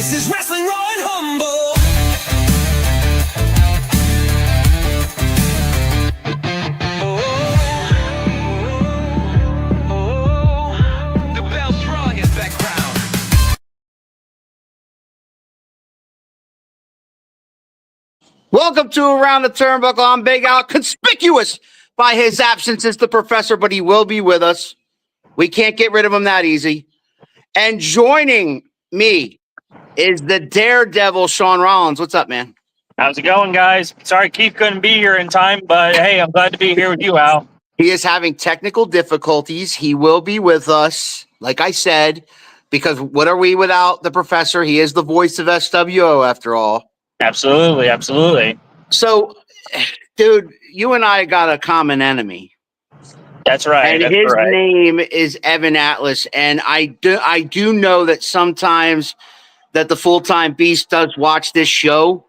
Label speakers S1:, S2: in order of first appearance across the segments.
S1: This is wrestling raw and humble. The bell's rung in background.
S2: Welcome to Around the Turnbuckle. I'm Big Al. Conspicuous by his absence is the professor, but he will be with us. We can't get rid of him that easy. And joining me is the Daredevil, Shawn Rollins. What's up, man?
S3: How's it going, guys? Sorry Keith couldn't be here in time, but hey, I'm glad to be here with you, Al.
S2: He is having technical difficulties. He will be with us, like I said, because what are we without the professor? He is the voice of SWO, after all.
S3: Absolutely, absolutely.
S2: So, dude, you and I got a common enemy.
S3: That's right.
S2: And his name is Evan Atlas. And I do know that sometimes that the Full-Time Beast does watch this show.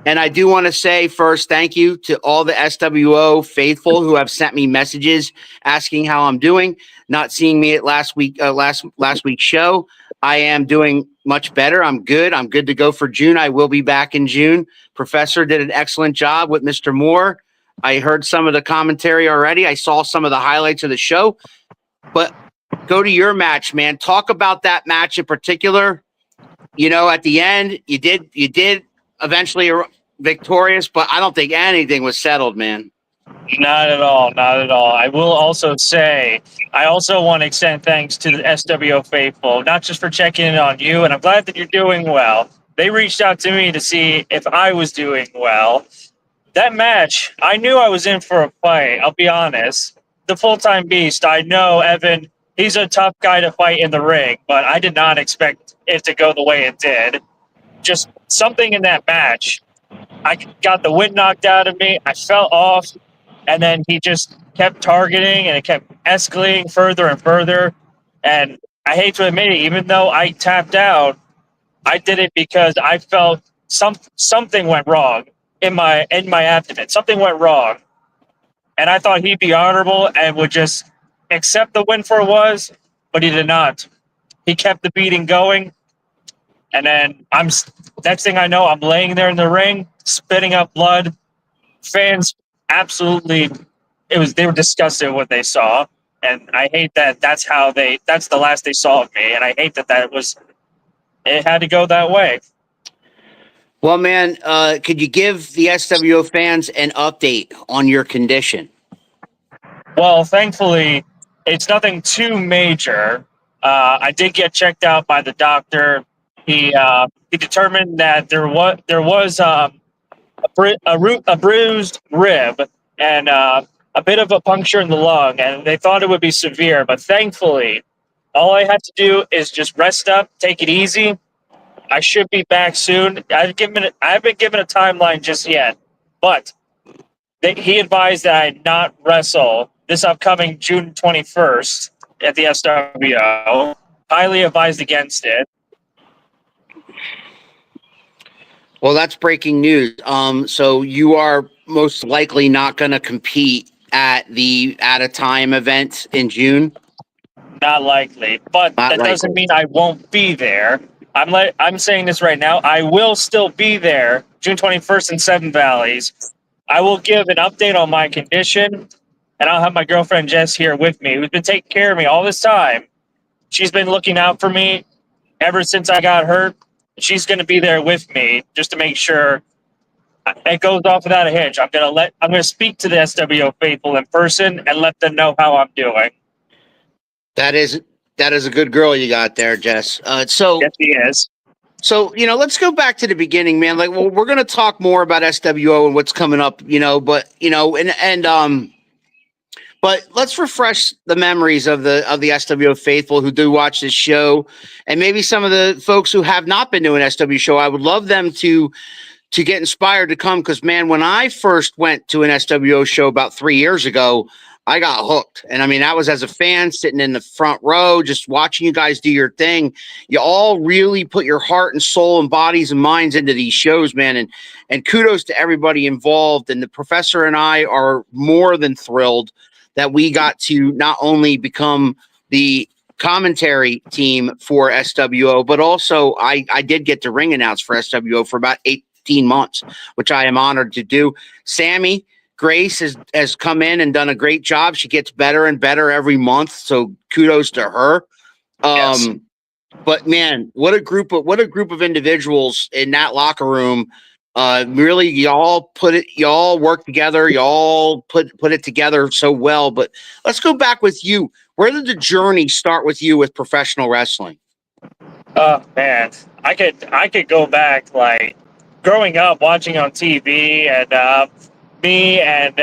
S2: And I do want to say first, thank you to all the SWO faithful who have sent me messages asking how I'm doing. Not seeing me at last week's show. I am doing much better. I'm good. I'm good to go for June. I will be back in June. Professor did an excellent job with Mr. Moore. I heard some of the commentary already. I saw some of the highlights of the show. But go to your match, man. Talk about that match in particular. You know, at the end, you did eventually victorious, but I don't think anything was settled, man.
S3: Not at all. Not at all. I will also say, I also want to extend thanks to the SWO faithful, not just for checking in on you, and I'm glad that you're doing well. They reached out to me to see if I was doing well. That match, I knew I was in for a fight, I'll be honest. The Full-Time Beast, I know Evan, he's a tough guy to fight in the ring, but I did not expect it to go the way it did. Just something in that match. I got the wind knocked out of me, I fell off, and then he just kept targeting, and it kept escalating further and further. And I hate to admit it, even though I tapped out, I did it because I felt something went wrong. In my abdomen, something went wrong, and I thought he'd be honorable and would just accept the win for it was, but he did not. He kept the beating going, and then next thing I know, I'm laying there in the ring, spitting up blood. Fans absolutely, they were disgusted with what they saw, and I hate that. That's the last they saw of me, and I hate that it had to go that way.
S2: Well, man, could you give the SWO fans an update on your condition?
S3: Well, thankfully, it's nothing too major. I did get checked out by the doctor. He determined that there was a bruised rib and a bit of a puncture in the lung, and they thought it would be severe. But thankfully, all I have to do is just rest up, take it easy. I should be back soon. I haven't been given a timeline just yet, but he advised that I not wrestle this upcoming June 21st at the SWO. Highly advised against it.
S2: Well, that's breaking news. So you are most likely not going to compete at the At a Time event in June?
S3: Not likely, but that doesn't mean I won't be there. I'm saying this right now. I will still be there June 21st in Seven Valleys. I will give an update on my condition, and I'll have my girlfriend Jess here with me, who's been taking care of me all this time. She's been looking out for me ever since I got hurt. She's going to be there with me just to make sure it goes off without a hitch. I'm going to speak to the SWO faithful in person and let them know how I'm doing.
S2: That is a good girl you got there, Jess.
S3: Yes, she is.
S2: So, let's go back to the beginning, man. Like, well, we're going to talk more about SWO and what's coming up, but let's refresh the memories of the SWO faithful who do watch this show, and maybe some of the folks who have not been to an SW show. I would love them to get inspired to come, because, man, when I first went to an SWO show about 3 years ago, I got hooked. And I mean, that was as a fan sitting in the front row, just watching you guys do your thing. You all really put your heart and soul and bodies and minds into these shows, man. And kudos to everybody involved. And the professor and I are more than thrilled that we got to not only become the commentary team for SWO, but also I did get to ring announce for SWO for about 18 months, which I am honored to do. Sammy Grace has come in and done a great job. She gets better and better every month, so kudos to her.
S3: Yes.
S2: But man, what a group of individuals in that locker room. Really, y'all work together, y'all put it together so well. But let's go back with you. Where did the journey start with you with professional wrestling?
S3: Oh man, I could go back, like growing up watching on TV, and me and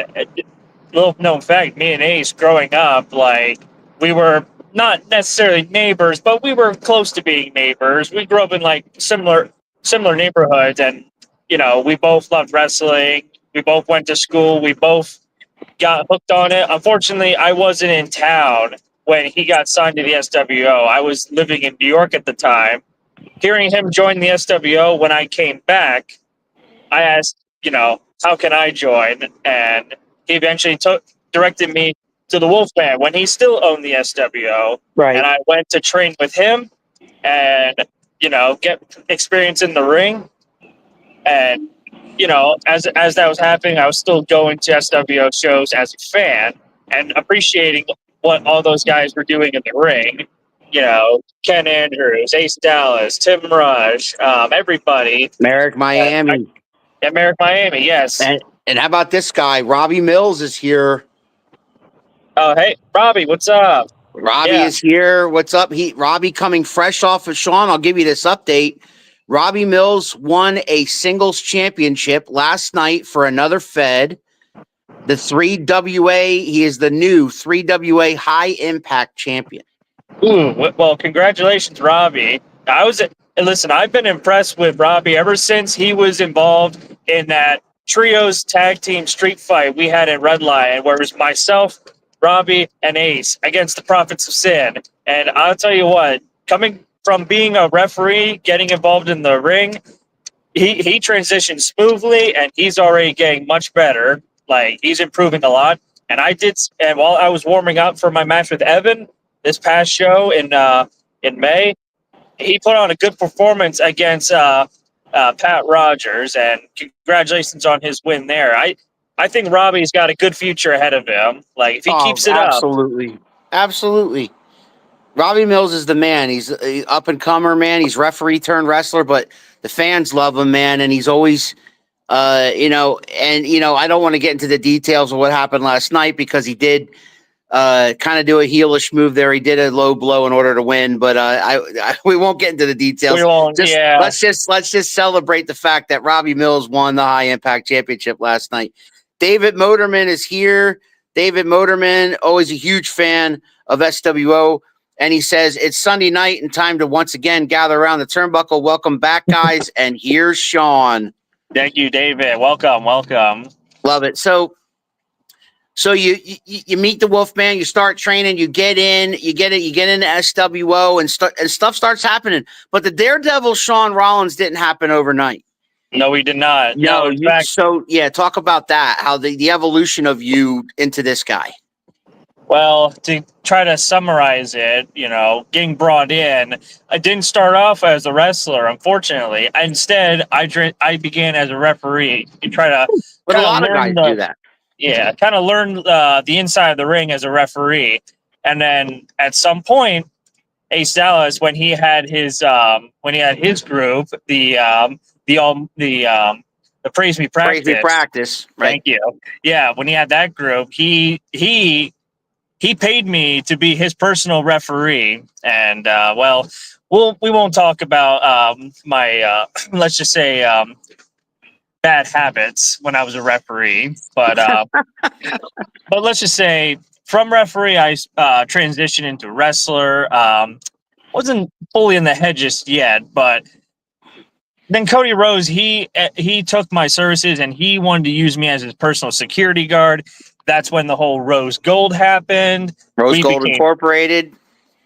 S3: little known fact, me and Ace growing up, like we were not necessarily neighbors, but we were close to being neighbors. We grew up in like similar neighborhoods, and we both loved wrestling. We both went to school. We both got hooked on it. Unfortunately, I wasn't in town when he got signed to the SWO. I was living in New York at the time. Hearing him join the SWO when I came back, I asked, how can I join? And he eventually directed me to the Wolfman when he still owned the SWO.
S2: Right.
S3: And I went to train with him and, get experience in the ring. And, as that was happening, I was still going to SWO shows as a fan and appreciating what all those guys were doing in the ring. Ken Andrews, Ace Dallas, Tim Rush, everybody.
S2: Merrick Miami.
S3: Merrick Miami, yes.
S2: And how about this guy? Robbie Mills is here.
S3: Oh, hey, Robbie, what's up?
S2: Robbie is here. What's up? Robbie coming fresh off of Shawn. I'll give you this update. Robbie Mills won a singles championship last night for another Fed. The 3WA, he is the new 3WA High Impact champion.
S3: Ooh, well, congratulations, Robbie. Listen, I've been impressed with Robbie ever since he was involved in that trios tag team street fight we had at Red Lion, where it was myself, Robbie, and Ace against the Prophets of Sin. And I'll tell you what, coming from being a referee, getting involved in the ring, he transitioned smoothly, and he's already getting much better. Like, he's improving a lot. And while I was warming up for my match with Evan this past show in May, he put on a good performance against Pat Rogers, and congratulations on his win there. I think Robbie's got a good future ahead of him. Like, if he keeps it up.
S2: Absolutely. Robbie Mills is the man. He's an up-and-comer, man. He's referee turned wrestler, but the fans love him, man, and he's always, I don't want to get into the details of what happened last night because he did kind of do a heelish move there. He did a low blow in order to win, but we won't get into the details.
S3: We won't, yeah.
S2: Let's just celebrate the fact that Robbie Mills won the High Impact Championship last night. David Motorman is here. David Motorman, always a huge fan of SWO. And he says, it's Sunday night and time to once again gather around the turnbuckle. Welcome back, guys. And here's Shawn.
S3: Thank you, David. Welcome.
S2: Love it. So you meet the Wolfman, you start training, you get into SWO and stuff starts happening. But the Daredevil Shawn Rollins didn't happen overnight.
S3: No, we did not.
S2: Talk about that. How the evolution of you into this guy.
S3: Well, to try to summarize it, getting brought in, I didn't start off as a wrestler, unfortunately. Instead, I began as a referee to try to.
S2: But a lot of guys do that.
S3: Yeah, kind of learn the inside of the ring as a referee, and then at some point, Ace Dallas, when he had his group, the Praise Me Practice.
S2: Right.
S3: Thank you. Yeah, when he had that group, he paid me to be his personal referee, and we won't talk about my let's just say bad habits when I was a referee, but let's just say from referee I transitioned into wrestler. Wasn't fully in the head just yet, but then Cody Rhodes, he took my services and he wanted to use me as his personal security guard. That's when the whole Rose Gold happened.
S2: Rose Gold Incorporated.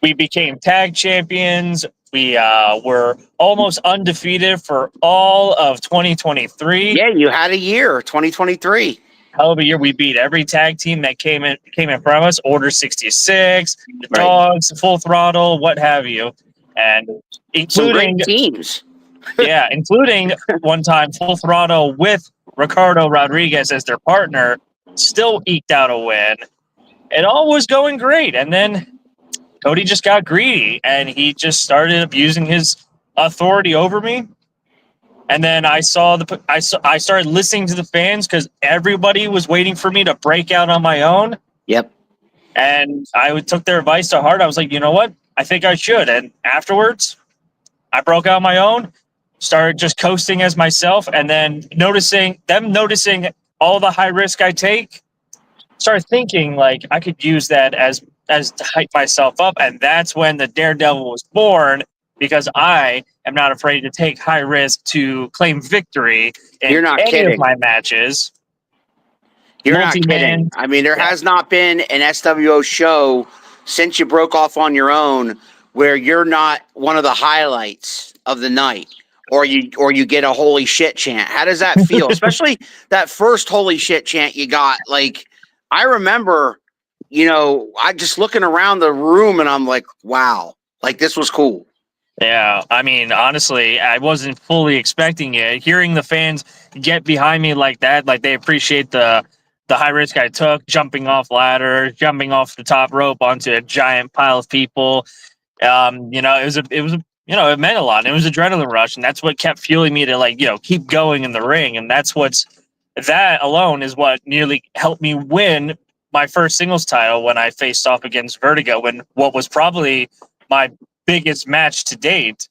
S3: We became tag champions. We were almost undefeated for all of 2023.
S2: Yeah, you had a year, 2023.
S3: hell of a year. We beat every tag team that came in front of us. Order 66, the
S2: Right.
S3: Dogs, Full Throttle, what have you, and
S2: Some great
S3: including
S2: teams.
S3: including one time Full Throttle with Ricardo Rodriguez as their partner, still eked out a win. It all was going great, and then Cody just got greedy, and he just started abusing his authority over me. And then I started listening to the fans because everybody was waiting for me to break out on my own.
S2: Yep.
S3: And I took their advice to heart. I was like, you know what? I think I should. And afterwards, I broke out on my own, started just coasting as myself, and then noticing all the high risk I take, started thinking like I could use that as to hype myself up. And that's when the Daredevil was born, because I am not afraid to take high risk to claim victory in
S2: You're not
S3: any
S2: kidding.
S3: of my matches.
S2: You're not kidding. I mean, there has not been an SWO show since you broke off on your own where you're not one of the highlights of the night, or you get a holy shit chant. How does that feel? Especially that first holy shit chant you got. Like, I remember, I just looking around the room and I'm like, wow, like this was cool.
S3: Yeah, I mean, honestly, I wasn't fully expecting it. Hearing the fans get behind me like that, like they appreciate the high risk I took, jumping off ladder, jumping off the top rope onto a giant pile of people. It meant a lot. It was adrenaline rush, and that's what kept fueling me to keep going in the ring. And that alone is what nearly helped me win my first singles title when I faced off against Vertigo, when what was probably my biggest match to date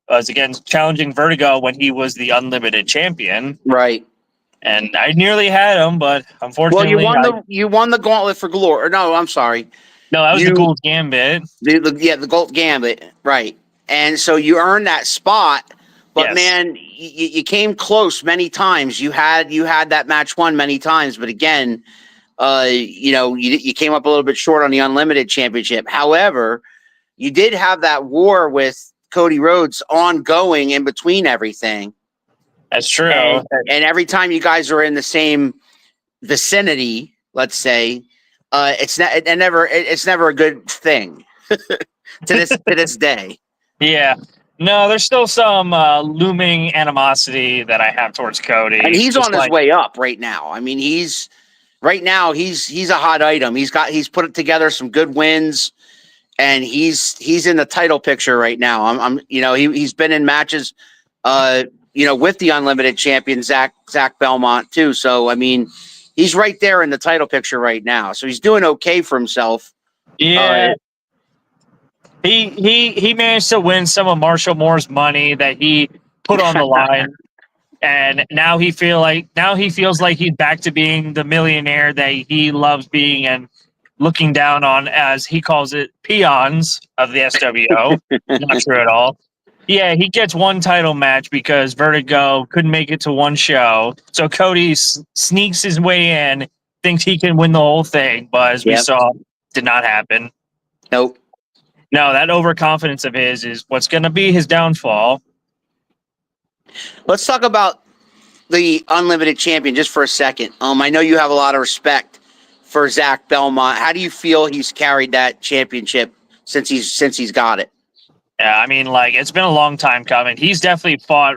S3: was against challenging Vertigo when he was the Unlimited champion.
S2: Right.
S3: And I nearly had him, but unfortunately,
S2: you won the Gauntlet for Glory. No, I'm sorry.
S3: No, that was the Gold Gambit.
S2: The Gold Gambit, right? And so you earned that spot, but
S3: yes.
S2: Man, you came close many times. You had that match won many times, but again, you came up a little bit short on the Unlimited Championship. However, you did have that war with Cody Rhodes ongoing in between everything.
S3: That's true.
S2: And every time you guys are in the same vicinity, let's say, it's never a good thing to this day.
S3: Yeah. No, there's still some looming animosity that I have towards Cody.
S2: And he's on his way up right now. I mean, he's a hot item. He's put together some good wins, and he's in the title picture right now. He's been in matches with the Unlimited champion Zach Belmont too. So I mean, he's right there in the title picture right now. So he's doing okay for himself.
S3: Yeah. He managed to win some of Marshall Moore's money that he put on the line. And now he feels like he's back to being the millionaire that he loves being and looking down on, as he calls it, peons of the SWO. Not true at all. Yeah, he gets one title match because Vertigo couldn't make it to one show. So Cody sneaks his way in, thinks he can win the whole thing, but as we saw, did not happen.
S2: Nope.
S3: No, that overconfidence of his is what's going to be his downfall.
S2: Let's talk about the Unlimited champion just for a second. I know you have a lot of respect for Zach Belmont. How do you feel he's carried that championship since he's got it?
S3: Yeah, I mean, it's been a long time coming. He's definitely fought,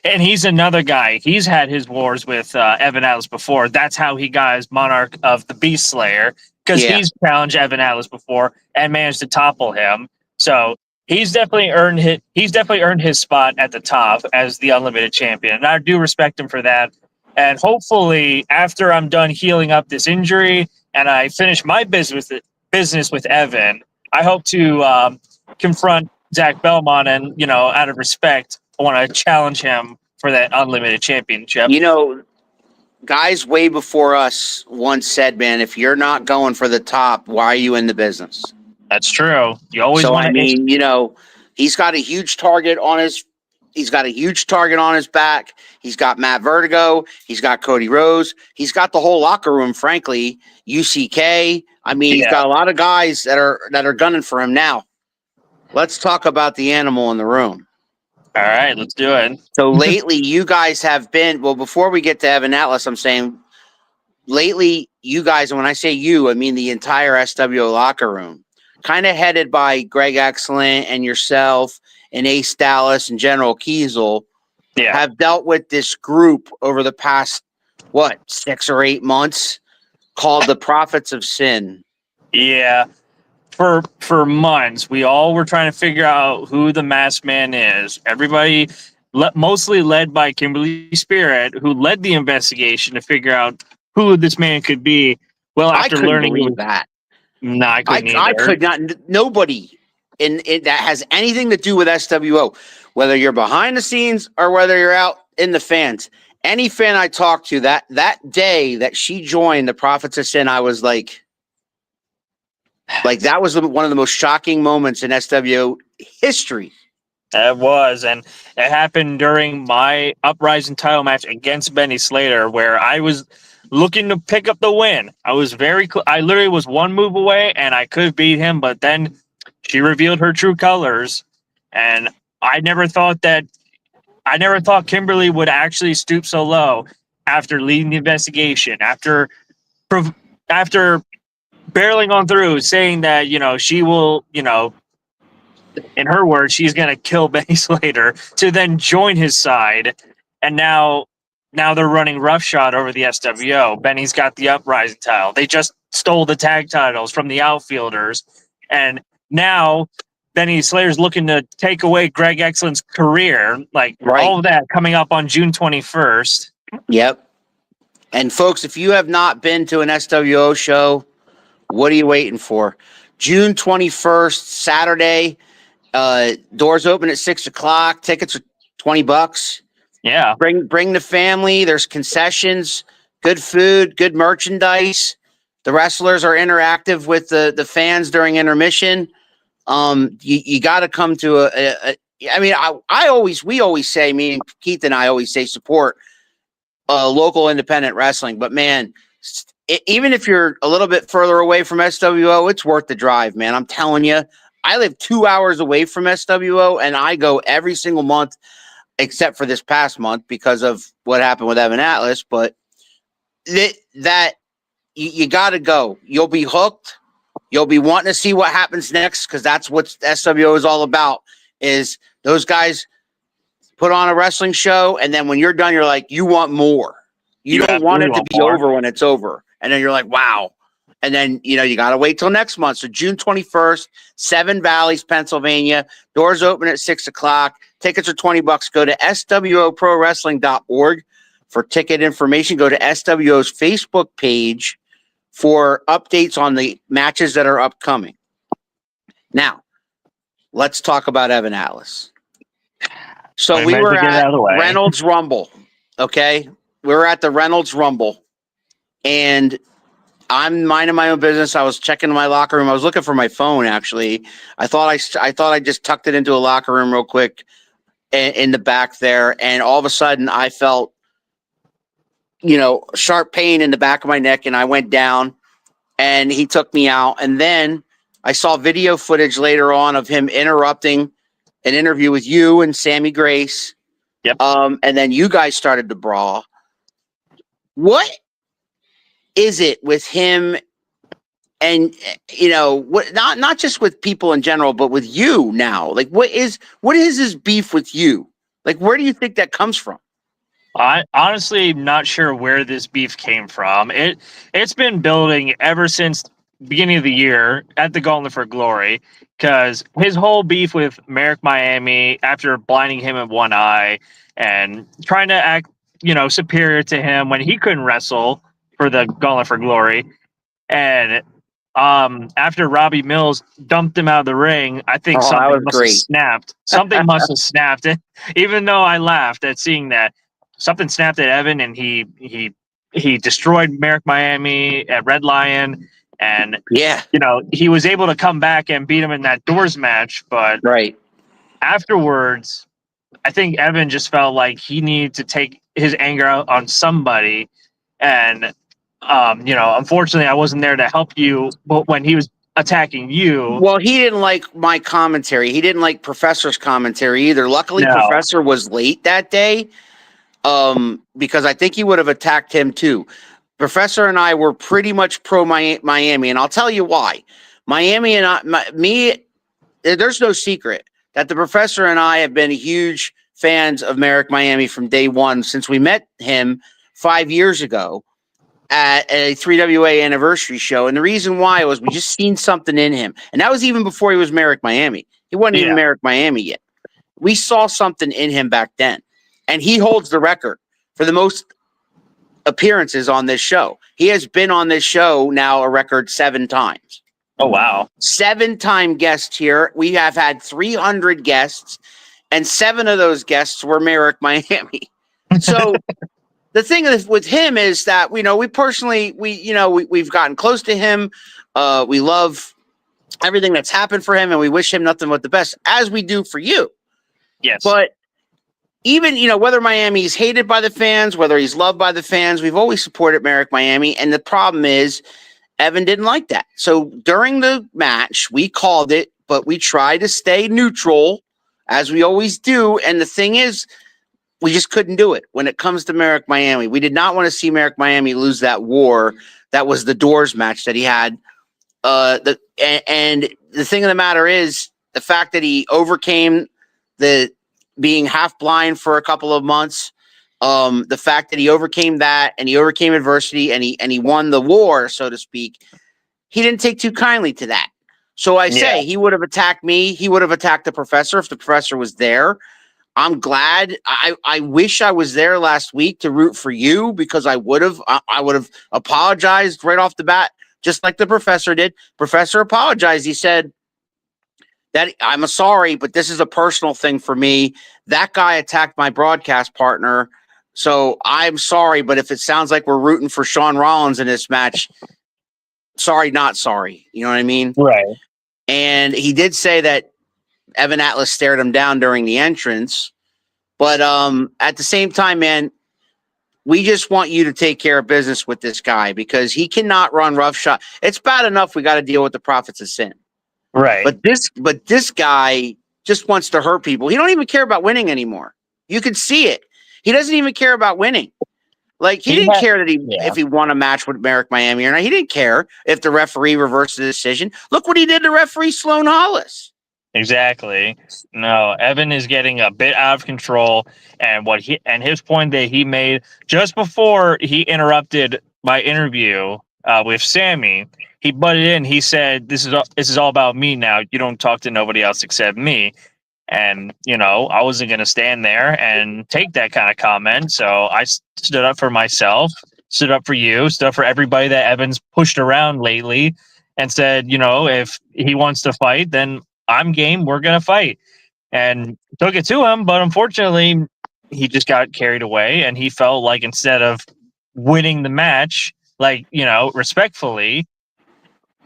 S3: and he's another guy. He's had his wars with Evan Atlas before. That's how he got his Monarch of the Beast Slayer, because he's challenged Evan Atlas before and managed to topple him. So he's definitely earned his spot at the top as the Unlimited champion. And I do respect him for that. And hopefully, after I'm done healing up this injury and I finish my business with Evan, I hope to confront Zach Belmont, and out of respect, I want to challenge him for that Unlimited championship.
S2: Guys way before us once said, man, if you're not going for the top, why are you in the business?
S3: That's true. You always want to.
S2: I mean, he's got a huge target on his back. He's got Matt Vertigo. He's got Cody Rhodes. He's got the whole locker room, frankly. UCK. I mean, he's got a lot of guys that are gunning for him now. Let's talk about the animal in the room.
S3: All right, let's do it.
S2: So lately, you guys have been, before we get to Evan Atlas, I'm saying lately, you guys, and when I say you, I mean the entire SWO locker room, kind of headed by Greg Excellent and yourself and Ace Dallas and General Kiesel,
S3: Yeah.
S2: have dealt with this group over the past, 6 or 8 months called the Prophets of Sin.
S3: Yeah. For months, we all were trying to figure out who the masked man is. Everybody, mostly led by Kimberly Spirit, who led the investigation to figure out who this man could be. Well,
S2: I
S3: after
S2: couldn't
S3: learning,
S2: believe that.
S3: no, I couldn't
S2: I
S3: either.
S2: could not. Nobody in that has anything to do with SWO, whether you're behind the scenes or whether you're out in the fans. Any fan I talked to that day that she joined the Prophets of Sin, I was like that was one of the most shocking moments in SWO history.
S3: It was, and it happened during my Uprising title match against Benny Slater, where I was looking to pick up the win. I was I literally was one move away, and I could beat him, but then she revealed her true colors, and I never thought Kimberly would actually stoop so low after leading the investigation, after barreling on through, saying that she will, in her words, she's going to kill Benny Slater, to then join his side. And now they're running roughshod over the SWO. Benny's got the Uprising title. They just stole the tag titles from the Outfielders. And now Benny Slater's looking to take away Greg Excellent's career. All of that coming up on June 21st.
S2: Yep. And folks, if you have not been to an SWO show, what are you waiting for? June 21st, Saturday. Doors open at 6:00. Tickets are $20.
S3: Yeah.
S2: Bring the family. There's concessions, good food, good merchandise. The wrestlers are interactive with the fans during intermission. You got to come to we always say, me and Keith and I always say, support local independent wrestling. But man, even if you're a little bit further away from SWO, it's worth the drive, man. I'm telling you. I live 2 hours away from SWO, and I go every single month, except for this past month because of what happened with Evan Atlas. But you got to go. You'll be hooked. You'll be wanting to see what happens next, because that's what SWO is all about. Is those guys put on a wrestling show, and then when you're done, you're like, you want more. You don't want it to be over when it's over, and then you're like, wow. And then, you got to wait till next month. So June 21st, Seven Valleys, Pennsylvania. Doors open at 6:00. Tickets are $20. Go to swoprowrestling.org for ticket information. Go to SWO's Facebook page for updates on the matches that are upcoming. Now, let's talk about Evan Atlas. So we were at Reynolds Rumble, okay? We were at the Reynolds Rumble, and I'm minding my own business. I was checking my locker room. I was looking for my phone, actually. I thought I just tucked it into a locker room real quick in the back there, and all of a sudden I felt, sharp pain in the back of my neck, and I went down, and he took me out. And then I saw video footage later on of him interrupting an interview with you and Sammy Grace.
S3: Yep.
S2: And then you guys started to brawl. What is it with him? And what? Not just with people in general, but with you now. Like, what is his beef with you? Like, where do you think that comes from?
S3: I honestly not sure where this beef came from. It's been building ever since beginning of the year at the Gauntlet for Glory, because his whole beef with Merrick Miami after blinding him in one eye and trying to act superior to him when he couldn't wrestle for the Gauntlet for Glory, and after Robbie Mills dumped him out of the ring, I think something must have snapped. Something must have snapped. Even though I laughed at seeing that, something snapped at Evan, and he destroyed Merrick Miami at Red Lion, and he was able to come back and beat him in that Doors match. But afterwards, I think Evan just felt like he needed to take his anger out on somebody, and unfortunately, I wasn't there to help you. But when he was attacking you,
S2: well, he didn't like my commentary. He didn't like Professor's commentary either. Luckily, Professor was late that day, because I think he would have attacked him too. Professor and I were pretty much pro Miami, and I'll tell you why. Miami and me, there's no secret that the Professor and I have been huge fans of Merrick Miami from day one since we met him 5 years ago at a 3WA anniversary show. And the reason why was we just seen something in him. And that was even before he was Merrick Miami. He wasn't even Merrick Miami yet. We saw something in him back then. And he holds the record for the most appearances on this show. He has been on this show now a record 7 times.
S3: Oh, wow.
S2: 7-time guest here. We have had 300 guests, and 7 of those guests were Merrick Miami. So the thing with him is that, we personally, we've gotten close to him. We love everything that's happened for him, and we wish him nothing but the best, as we do for you.
S3: Yes.
S2: But even, whether Miami's hated by the fans, whether he's loved by the fans, we've always supported Merrick Miami. And the problem is Evan didn't like that. So during the match, we called it, but we tried to stay neutral, as we always do. And the thing is, we just couldn't do it when it comes to Merrick Miami. We did not want to see Merrick Miami lose that war. That was the Doors match that he had. And the thing of the matter is the fact that he overcame the being half blind for a couple of months. The fact that he overcame that, and he overcame adversity, and he won the war, so to speak. He didn't take too kindly to that. So I say he would have attacked me. He would have attacked the Professor if the Professor was there. I'm glad. I wish I was there last week to root for you, because I would have apologized right off the bat, just like the Professor did. Professor apologized. He said that I'm sorry, but this is a personal thing for me. That guy attacked my broadcast partner, so I'm sorry. But if it sounds like we're rooting for Shawn Rollins in this match, sorry, not sorry. You know what I mean?
S3: Right.
S2: And he did say that Evan Atlas stared him down during the entrance. But at the same time, man, we just want you to take care of business with this guy, because he cannot run roughshod. It's bad enough we got to deal with the prophets of sin.
S3: Right.
S2: But this guy just wants to hurt people. He don't even care about winning anymore. You can see it. He doesn't even care about winning. Like, he didn't care that if he won a match with Merrick Miami or not. He didn't care if the referee reversed the decision. Look what he did to referee Sloan Hollis.
S3: Exactly. No, Evan is getting a bit out of control, and his point that he made just before he interrupted my interview with Sammy, he butted in. He said, "This is all about me now. You don't talk to nobody else except me." And I wasn't going to stand there and take that kind of comment, so I stood up for myself, stood up for you, stood up for everybody that Evan's pushed around lately, and said, if he wants to fight, then I'm game. We're going to fight. And took it to him. But unfortunately, he just got carried away, and he felt like instead of winning the match, respectfully,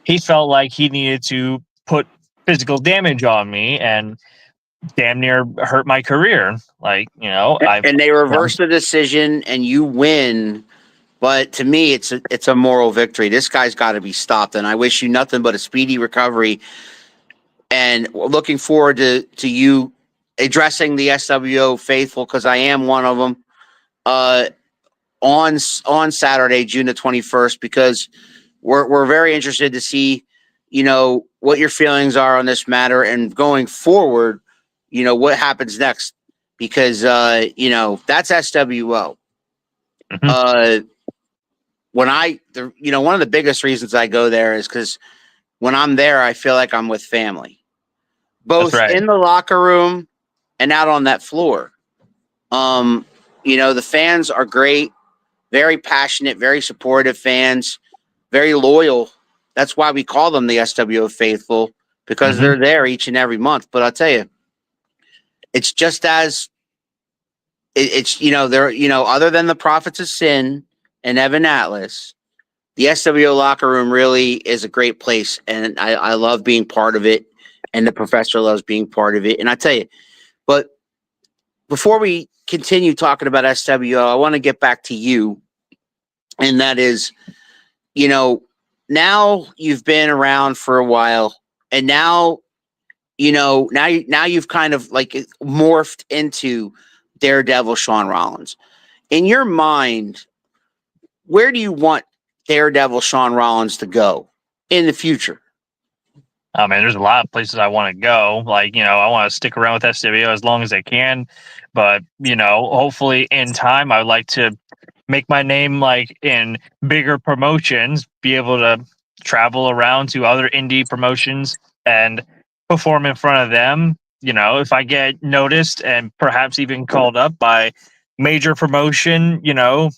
S3: he felt like he needed to put physical damage on me and damn near hurt my career. And
S2: they reversed the decision and you win. But to me, it's a moral victory. This guy's got to be stopped. And I wish you nothing but a speedy recovery. And looking forward to you addressing the SWO faithful, because I am one of them, on Saturday, June the 21st, because we're very interested to see, what your feelings are on this matter, and going forward, what happens next, because that's SWO.
S3: Mm-hmm.
S2: One of the biggest reasons I go there is because when I'm there, I feel like I'm with family, both in the locker room and out on that floor. The fans are great, very passionate, very supportive fans, very loyal. That's why we call them the SWO faithful, because they're there each and every month. But I'll tell you, it's just as they're, other than the prophets of sin and Evan Atlas, the SWO locker room really is a great place. And I love being part of it. And the Professor loves being part of it. And I tell you, but before we continue talking about SWO, I want to get back to you. And that is, now you've been around for a while, and now you've kind of like morphed into Daredevil Shawn Rollins. In your mind, where do you want Daredevil Shawn Rollins to go in the future?
S3: I mean, there's a lot of places I want to go. Like, I want to stick around with SWO as long as I can. But, hopefully in time, I would like to make my name like in bigger promotions, be able to travel around to other indie promotions and perform in front of them. If I get noticed and perhaps even called up by major promotion, WWE,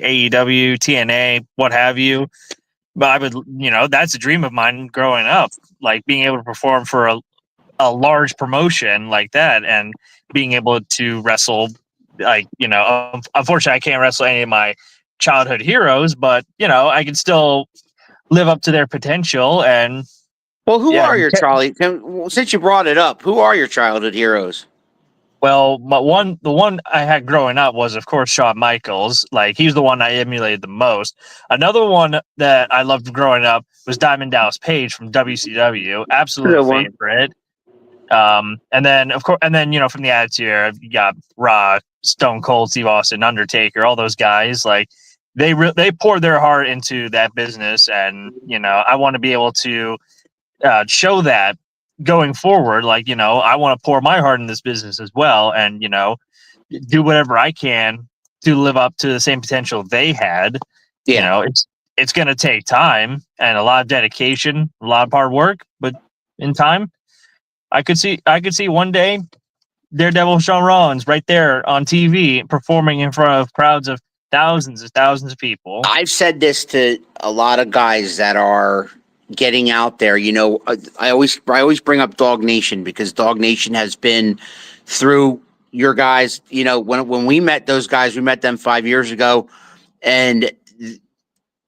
S3: AEW, TNA, what have you. But I would, that's a dream of mine growing up, like being able to perform for a large promotion like that and being able to wrestle, like, unfortunately, I can't wrestle any of my childhood heroes, but, I can still live up to their potential. And
S2: Well, who
S3: yeah,
S2: are your Charlie? Since you brought it up, who are your childhood heroes?
S3: well, the one I had growing up was, of course, Shawn Michaels. Like, he's the one I emulated the most. Another one that I loved growing up was Diamond Dallas Page from WCW. Absolute
S2: Good one.
S3: favorite. And then, of course, from the Attitude Era, you got Raw, Stone Cold, Steve Austin, Undertaker, all those guys. Like, they poured their heart into that business, and I want to be able to show that going forward. Like, I want to pour my heart in this business as well, and do whatever I can to live up to the same potential they had.
S2: Yeah.
S3: It's going to take time and a lot of dedication, a lot of hard work, but in time, I could see one day Daredevil Shawn Rollins right there on TV performing in front of crowds of thousands of people.
S2: I've said this to a lot of guys that are getting out there. I always bring up Dog Nation because Dog Nation has been through your guys. When we met those guys, we met them 5 years ago, and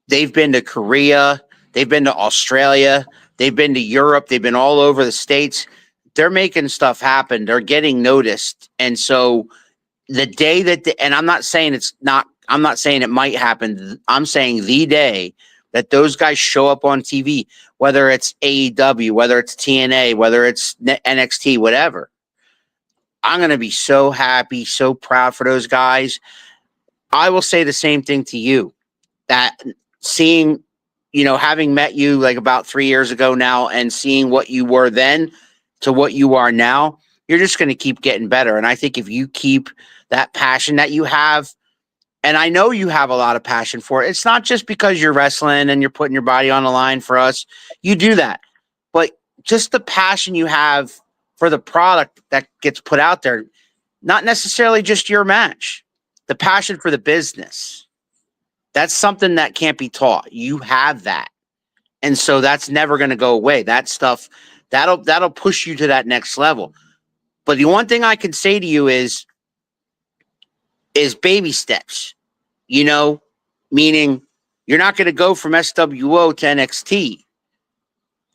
S2: they've been to Korea, they've been to Australia, they've been to Europe, they've been all over the States. They're making stuff happen. They're getting noticed. And so the day and I'm not saying it might happen. I'm saying the day that those guys show up on TV, whether it's AEW, whether it's TNA, whether it's NXT, whatever, I'm going to be so happy, so proud for those guys. I will say the same thing to you, that seeing, having met you like about 3 years ago now and seeing what you were then to what you are now, you're just going to keep getting better. And I think if you keep that passion that you have, and I know you have a lot of passion for it, it's not just because you're wrestling and you're putting your body on the line for us. You do that. But just the passion you have for the product that gets put out there, not necessarily just your match, the passion for the business. That's something that can't be taught. You have that. And so that's never going to go away. That stuff, that'll push you to that next level. But the one thing I can say to you is baby steps, meaning you're not going to go from SWO to NXT.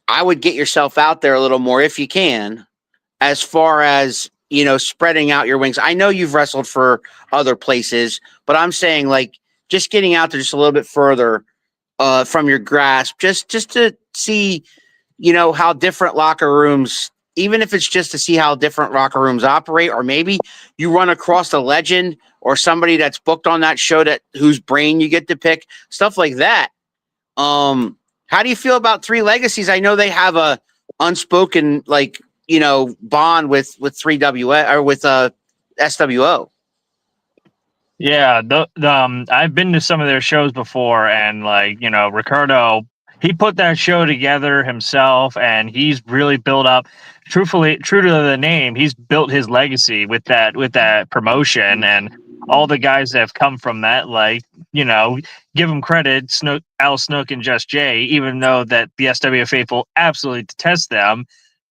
S2: I would get yourself out there a little more if you can, as far as, spreading out your wings. I know you've wrestled for other places, but I'm saying like just getting out there just a little bit further from your grasp, just to see, how different locker rooms, even if it's just to see how different locker rooms operate, or maybe you run across a legend or somebody that's booked on that show whose brain you get to pick, stuff like that. How do you feel about Three Legacies? I know they have a unspoken bond with 3W or with SWO.
S3: Yeah, I've been to some of their shows before, and Ricardo, he put that show together himself, and he's really built up. True to the name, he's built his legacy with that promotion, and all the guys that have come from that. Give him credit, Al Snook and Just Jay, even though that the SW faithful absolutely detest them.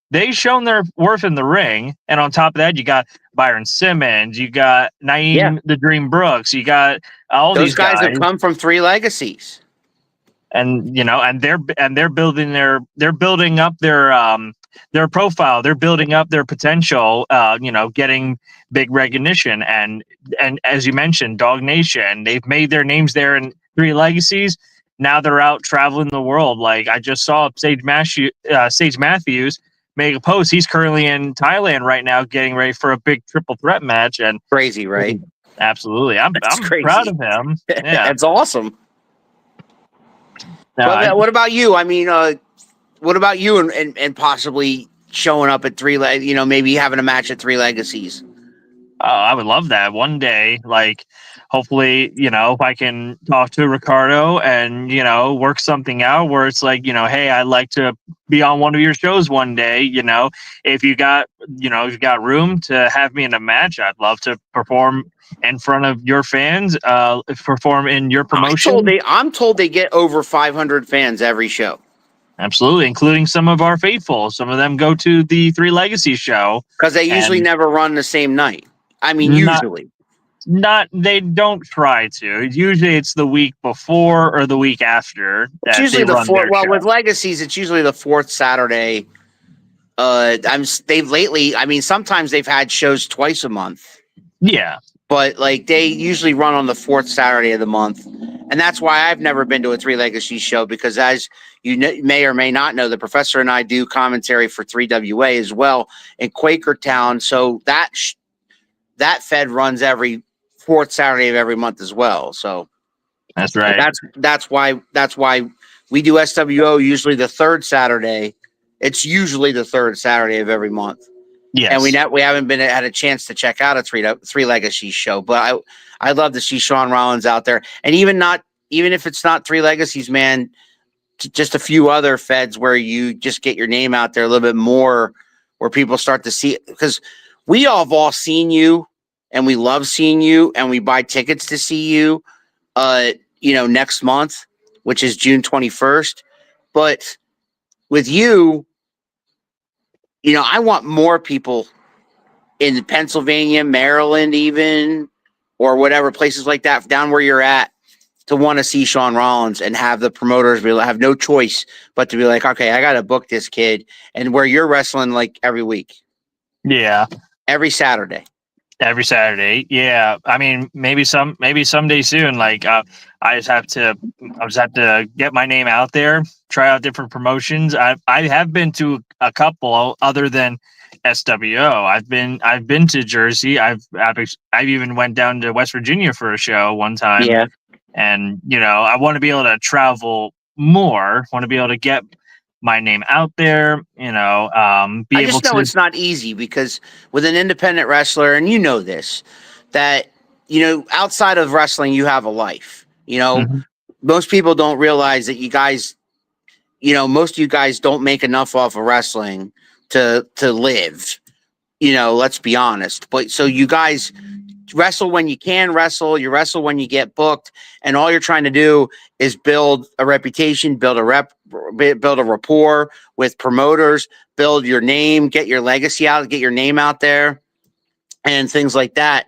S3: They've shown their worth in the ring, and on top of that, you got Byron Simmons, you got Naeem the Dream Brooks, you got all
S2: Those
S3: these guys
S2: have come from Three Legacies,
S3: and they're building up their profile, they're building up their potential, getting big recognition, and as you mentioned, Dog Nation, they've made their names there in Three Legacies. Now they're out traveling the world. Like I just saw Sage Matthews make a post. He's currently in Thailand right now, getting ready for a big triple threat match. And
S2: crazy, right?
S3: Absolutely. I'm
S2: That's crazy.
S3: proud of him. Yeah.
S2: That's awesome.
S3: No,
S2: But what about you? I mean, what about you and possibly showing up at maybe having a match at Three Legacies?
S3: I would love that one day. Like, hopefully, if I can talk to Ricardo and, work something out where it's like, hey, I'd like to be on one of your shows one day. If you got, if you got room to have me in a match, I'd love to perform in front of your fans, perform in your promotion.
S2: I'm told they get over 500 fans every show.
S3: Absolutely, including some of our faithful. Some of them go to the Three Legacies show
S2: because they usually never run the same night. I mean, usually.
S3: They don't try to. Usually it's the week before or the week after.
S2: It's usually the fourth. Well, with Legacies, it's usually the fourth Saturday. Sometimes they've had shows twice a month.
S3: Yeah.
S2: But like they usually run on the fourth Saturday of the month. And that's why I've never been to a Three Legacies show, because as you may or may not know, the professor and I do commentary for 3WA as well in Quakertown. So that Fed runs every fourth Saturday of every month as well. So
S3: that's right.
S2: That's why we do SWO usually the third Saturday. It's usually the third Saturday of every month.
S3: Yes.
S2: And we haven't had a chance to check out a Three Legacies show, but I'd love to see Shawn Rollins out there, and even if it's not Three Legacies, man, just a few other feds where you just get your name out there a little bit more, where people start to see it, because we all have all seen you, and we love seeing you, and we buy tickets to see you, next month, which is June 21st, but with you. I want more people in Pennsylvania, Maryland, even, or whatever places like that, down where you're at, to want to see Shawn Rollins and have the promoters have no choice but to be like, okay, I got to book this kid, and where you're wrestling like every week.
S3: Yeah.
S2: Every Saturday.
S3: Every Saturday. Yeah. I mean, maybe someday soon. Like, I just have to get my name out there, try out different promotions. I have been to a couple other than SWO. I've been to Jersey. I've even went down to West Virginia for a show one time.
S2: Yeah.
S3: And, I want to be able to travel more, want to be able to get my name out there, I just know
S2: it's not easy, because with an independent wrestler, and this, that, outside of wrestling, you have a life. Most people don't realize that you guys, most of you guys don't make enough off of wrestling to live. Let's be honest. But so you guys wrestle when you can wrestle, you wrestle when you get booked, and all you're trying to do is build a reputation, build a rapport with promoters, build your name, get your legacy out, get your name out there, and things like that,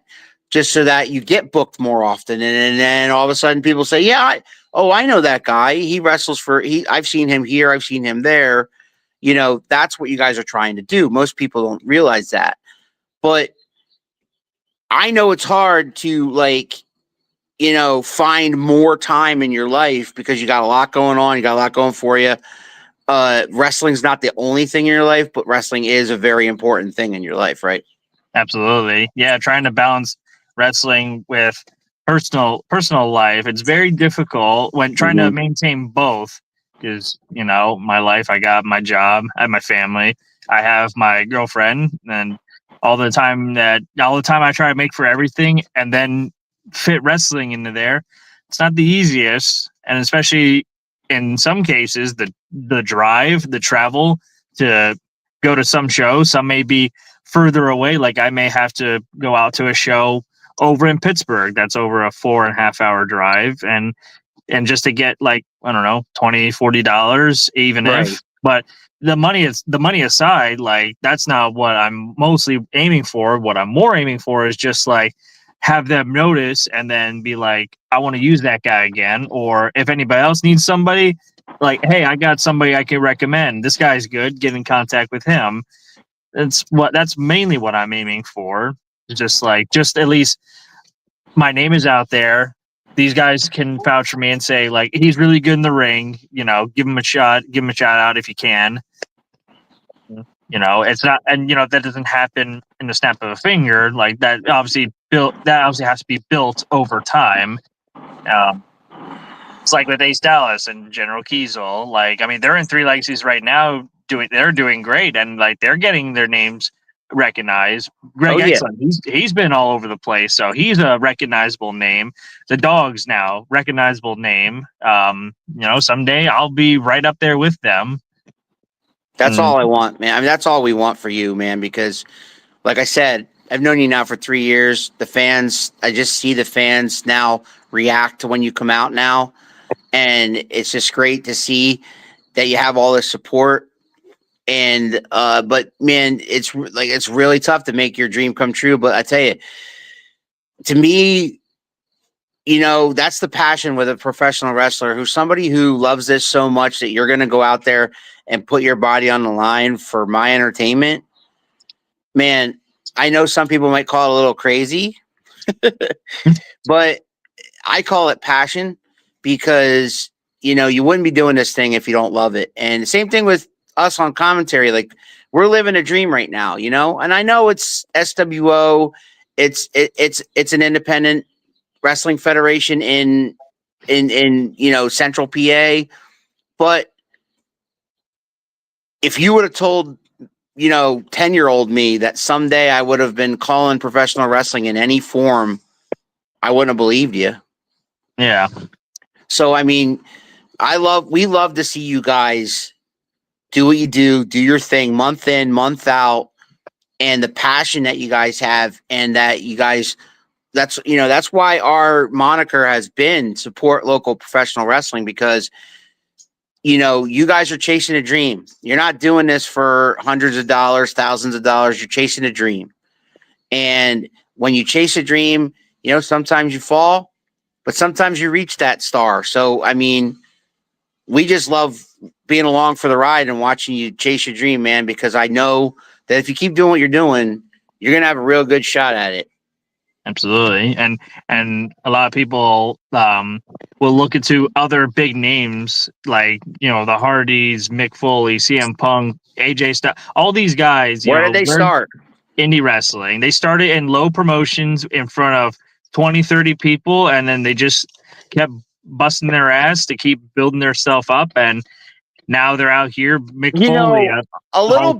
S2: just so that you get booked more often. And then all of a sudden people say, yeah, I know that guy. He wrestles I've seen him here, I've seen him there. That's what you guys are trying to do. Most people don't realize that. But I know it's hard to find more time in your life, because you got a lot going on. You got a lot going for you. Wrestling's not the only thing in your life, but wrestling is a very important thing in your life, right?
S3: Absolutely. Yeah. Trying to balance wrestling with personal life. It's very difficult when trying to maintain both, because, my life, I got my job, I have my family, I have my girlfriend, and all the time I try to make for everything and then fit wrestling into there. It's not the easiest. And especially in some cases, the drive, the travel to go to some shows, some may be further away. Like, I may have to go out to a show over in Pittsburgh. That's over a 4.5 hour drive. And just to get, like, I don't know, $20, $40, even
S2: right.
S3: if, but the money aside, like, that's not what I'm mostly aiming for. What I'm more aiming for is just like have them notice and then be like, I want to use that guy again. Or if anybody else needs somebody, like, hey, I got somebody I can recommend. This guy's good. Get in contact with him. That's mainly what I'm aiming for. Just at least my name is out there. These guys can vouch for me and say, like, he's really good in the ring. Give him a shot. Give him a shout out if you can. It's not, and that doesn't happen in the snap of a finger. Like that obviously has to be built over time. Um, it's like with Ace Dallas and General Kiesel. Like, I mean, they're in Three Legacies right now. They're doing great, and like they're getting their names recognized.
S2: Oh
S3: Greg
S2: yeah.
S3: Excellent, he's been all over the place, so he's a recognizable name. The Dogs now recognizable name. Someday I'll be right up there with them.
S2: That's all I want, man. I mean, that's all we want for you, man, because like I said, I've known you now for 3 years. The fans, I just see the fans now react to when you come out now. And it's just great to see that you have all this support. And, but man, it's really tough to make your dream come true. But I tell you, to me, that's the passion with a professional wrestler who's somebody who loves this so much that you're going to go out there and put your body on the line for my entertainment. Man, I know some people might call it a little crazy, but I call it passion because, you wouldn't be doing this thing if you don't love it. And the same thing with us on commentary. Like, we're living a dream right now, and I know it's SWO. It's an independent wrestling federation in central PA. But if you would have told 10-year-old me that someday I would have been calling professional wrestling in any form, I wouldn't have believed you.
S3: Yeah.
S2: So I mean, we love to see you guys do what you do your thing month in, month out, and the passion that you guys have, and that you guys, that's why our moniker has been support local professional wrestling, because you guys are chasing a dream. You're not doing this for hundreds of dollars, thousands of dollars. You're chasing a dream. And when you chase a dream, sometimes you fall, but sometimes you reach that star. So, I mean, we just love being along for the ride and watching you chase your dream, man, because I know that if you keep doing what you're doing, you're going to have a real good shot at it.
S3: Absolutely. And a lot of people will look into other big names like, the Hardys, Mick Foley, CM Punk, AJ Styles, all these guys,
S2: Where did they start?
S3: Indie wrestling. They started in low promotions in front of 20, 30 people, and then they just kept busting their ass to keep building themselves up, and now they're out here. Mick Foley,
S2: a little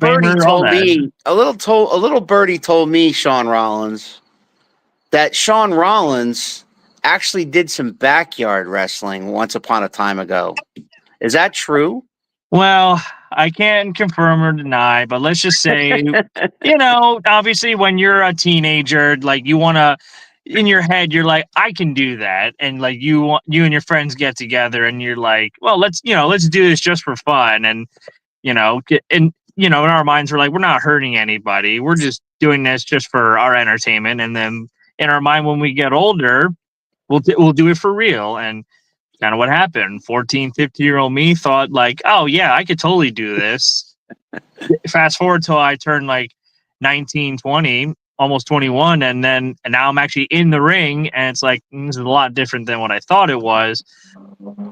S2: birdie told me, Shawn Rollins, that Shawn Rollins actually did some backyard wrestling once upon a time ago. Is that true?
S3: Well, I can't confirm or deny, but let's just say, obviously when you're a teenager, like you want to, in your head, you're like, I can do that. And like you and your friends get together and you're like, well, let's do this just for fun. And, in our minds, we're like, we're not hurting anybody. We're just doing this just for our entertainment. And then in our mind, when we get older, we'll do it for real. And kind of what happened. 14, 15-year-old me thought like, oh yeah, I could totally do this. Fast forward till I turned like 19, 20, almost 21. And now I'm actually in the ring, and it's like, this is a lot different than what I thought it was.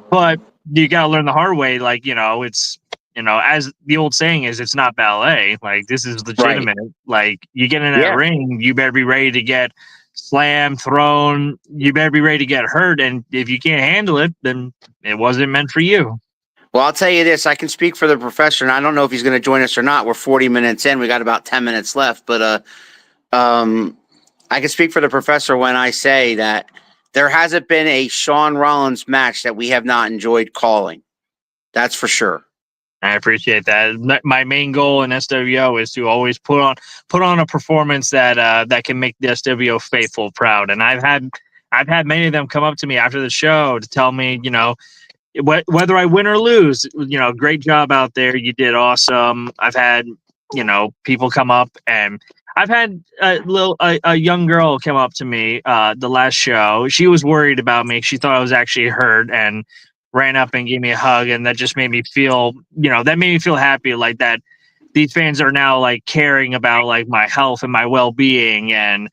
S3: But you got to learn the hard way. Like, it's, as the old saying is, it's not ballet. Like, this is legitimate. Right. Like, you get in that ring, you better be ready to get slammed, thrown. You better be ready to get hurt. And if you can't handle it, then it wasn't meant for you.
S2: Well, I'll tell you this. I can speak for the professor, and I don't know if he's going to join us or not. We're 40 minutes in. We got about 10 minutes left. But I can speak for the professor when I say that there hasn't been a Shawn Rollins match that we have not enjoyed calling. That's for sure.
S3: I appreciate that. My main goal in SWO is to always put on a performance that can make the SWO faithful proud. And I've had many of them come up to me after the show to tell me, whether I win or lose, great job out there. You did awesome. I've had, people come up, and I've had a young girl come up to me the last show. She was worried about me. She thought I was actually hurt, and ran up and gave me a hug, and that just made me feel, happy, like that these fans are now like caring about like my health and my well-being, and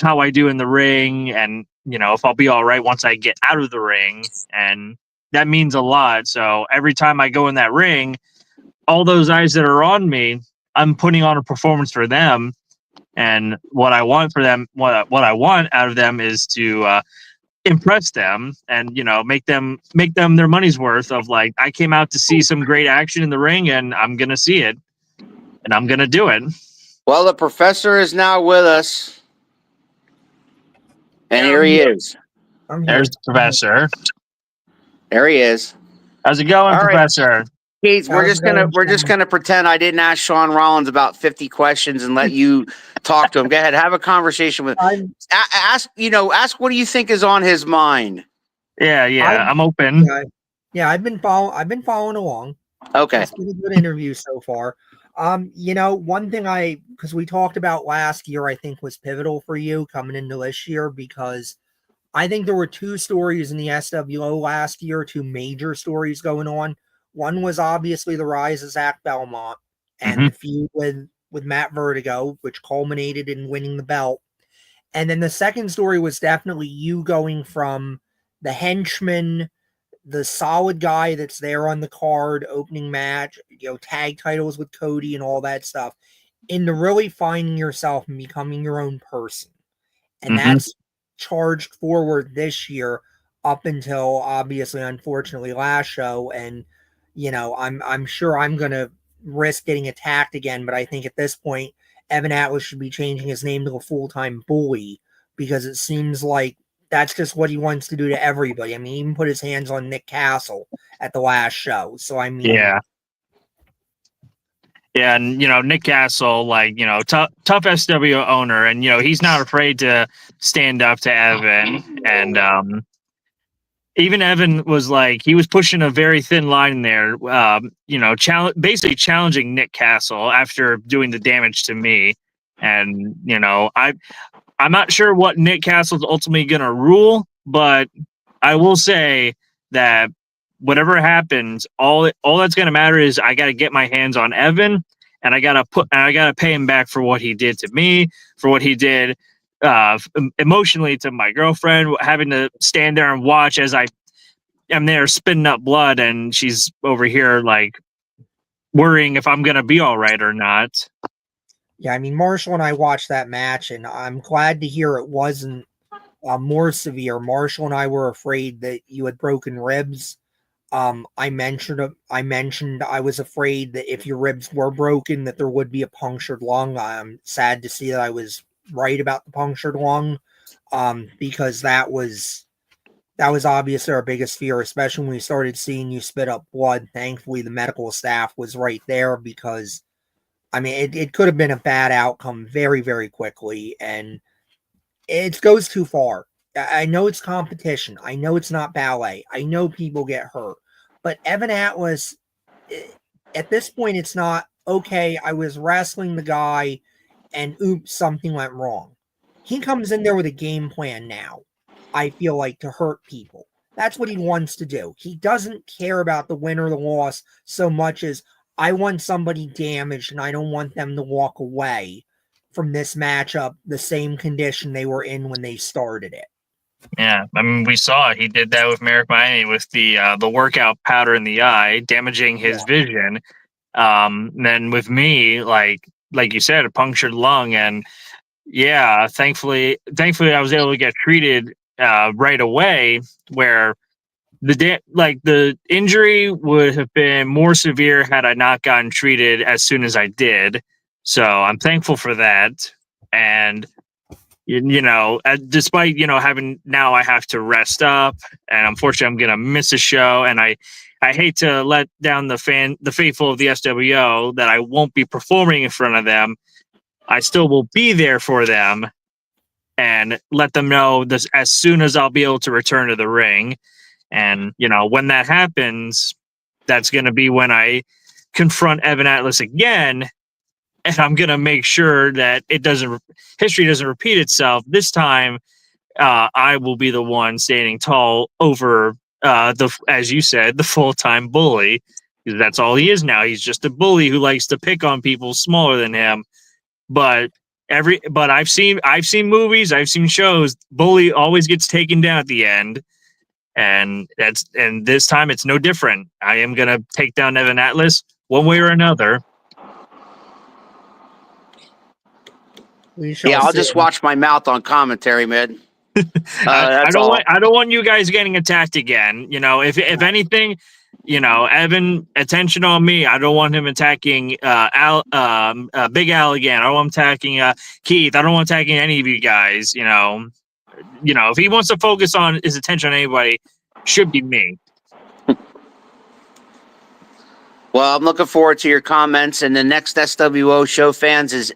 S3: how I do in the ring, and if I'll be all right once I get out of the ring. And that means a lot. So every time I go in that ring, all those eyes that are on me, I'm putting on a performance for them, and what I want for them, what I want out of them is to impress them and make them their money's worth of like, I came out to see some great action in the ring and I'm gonna see it and I'm gonna do it.
S2: Well, the professor is now with us, and here he is.
S4: I'm here.
S3: There's the professor.
S2: There he is.
S3: How's it going,
S2: All right.
S3: Professor?
S2: Keith, we're
S4: How's
S2: just gonna pretend I didn't ask Shawn Rollins about 50 questions and let you talk to him. Go ahead, have a conversation with. Ask what do you think is on his mind.
S3: Yeah, I'm open.
S4: Yeah, I've been following along.
S2: Okay.
S4: It's been a good interview so far. One thing because we talked about last year, I think was pivotal for you coming into this year, because I think there were two stories in the SWO last year, two major stories going on. One was obviously the rise of Zach Belmont and the feud with Matt Vertigo, which culminated in winning the belt. And then the second story was definitely you going from the henchman, the solid guy that's there on the card, opening match, tag titles with Cody and all that stuff, into really finding yourself and becoming your own person. And that's charged forward this year up until obviously, unfortunately, last show. And, I'm sure I'm going to risk getting attacked again, but I think at this point, Evan Atlas should be changing his name to a full-time bully, because it seems like that's just what he wants to do to everybody. I mean, he even put his hands on Nick Castle at the last show. So, I mean...
S3: Yeah, and Nick Castle, tough SWO owner, and he's not afraid to stand up to Evan, and even Evan was like, he was pushing a very thin line there, basically challenging Nick Castle after doing the damage to me, and I'm not sure what Nick Castle's ultimately gonna rule, but I will say that whatever happens, all that's gonna matter is I gotta get my hands on Evan, and I gotta pay him back for what he did to me, for what he did emotionally to my girlfriend, having to stand there and watch as I am there spitting up blood, and she's over here like worrying if I'm gonna be all right or not.
S4: Yeah, I mean, Marshall and I watched that match, and I'm glad to hear it wasn't more severe. Marshall and I were afraid that you had broken ribs. I mentioned I was afraid that if your ribs were broken, that there would be a punctured lung. I'm sad to see that I was right about the punctured lung, because that was obviously our biggest fear, especially when we started seeing you spit up blood. Thankfully, the medical staff was right there, because, I mean, it could have been a bad outcome very, very quickly, and it goes too far. I know it's competition. I know it's not ballet. I know people get hurt. But Evan Atlas, at this point, it's not, okay, I was wrestling the guy and oops, something went wrong. He comes in there with a game plan now, I feel like, to hurt people. That's what he wants to do. He doesn't care about the win or the loss so much as, I want somebody damaged and I don't want them to walk away from this matchup the same condition they were in when they started it.
S3: Yeah, I mean, we saw it. He did that with Merrick Miami with the workout powder in the eye, damaging his vision. Then with me, like you said, a punctured lung, and thankfully I was able to get treated right away. Where the injury would have been more severe had I not gotten treated as soon as I did. So I'm thankful for that, and. Despite having now I have to rest up, and unfortunately I'm gonna miss a show, and I hate to let down the faithful of the SWO that I won't be performing in front of them. I still will be there for them and let them know this as soon as I'll be able to return to the ring. And when that happens, that's gonna be when I confront Evan Atlas again. And I'm gonna make sure that history doesn't repeat itself. This time, I will be the one standing tall over as you said, the full-time bully, because that's all he is now. He's just a bully who likes to pick on people smaller than him. But I've seen movies, I've seen shows. Bully always gets taken down at the end, and this time it's no different. I am gonna take down Evan Atlas one way or another.
S4: We shall
S2: Yeah, I'll
S4: see.
S2: just watch my mouth on commentary, man.
S3: I
S2: That's
S3: don't
S2: all.
S3: want you guys getting attacked again. You know, if anything, you know, Evan, attention on me. I don't want him attacking Big Al again. I don't want him attacking Keith. I don't want him attacking any of you guys. You know, if he wants to focus on his attention on anybody, should be me.
S2: Well, I'm looking forward to your comments. And the next SWO show, fans, is